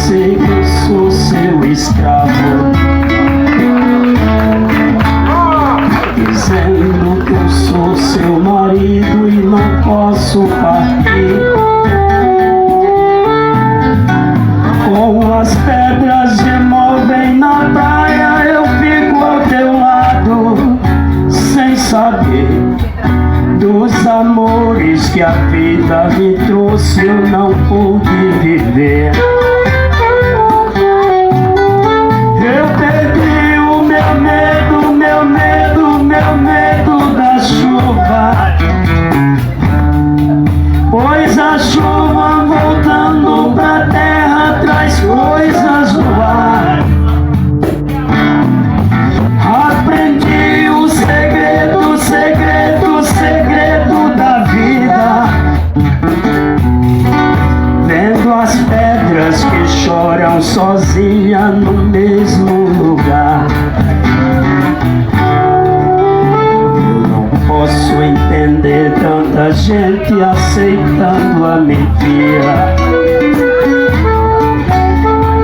sei que eu sou seu escravo, dizendo que eu sou seu marido e não posso partir. Com as pedras removem na praia, eu fico ao teu lado, sem saber dos amores que a vida me trouxe, eu não pude viver. Eu perdi o meu medo, meu medo, meu medo da chuva, pois a chuva voltando pra terra traz coisas no ar. Aprendi o segredo, segredo, segredo da vida, vendo as pedras que choram sozinha no mesmo lugar. Eu não posso entender tanta gente aceitando a mentira.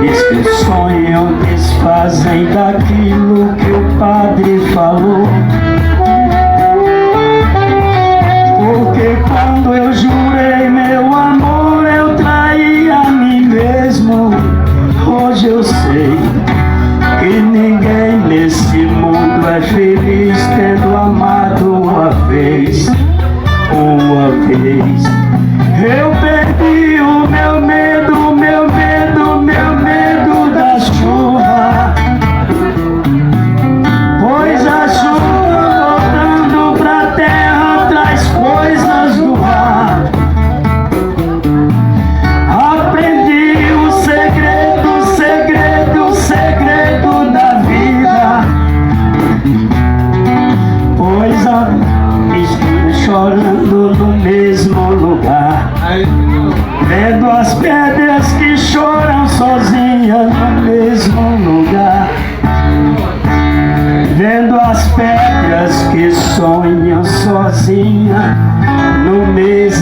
Diz que o sonho desfazem daquilo que o padre falou. Porque quando eu jurei meu amor, eu traí a mim mesmo. Hoje eu sei que ninguém nesse mundo é feliz tendo amado uma vez, uma vez. Eu perdi o meu medo, meu medo, meu medo da chuva, pois a chuva voltando pra terra traz coisas no ar. Aprendi o segredo, segredo, segredo da vida, pois a estou chorando no mesmo lugar, vendo as pedras que choram sozinhas no mesmo lugar, vendo as pedras que sonham sozinhas no mesmo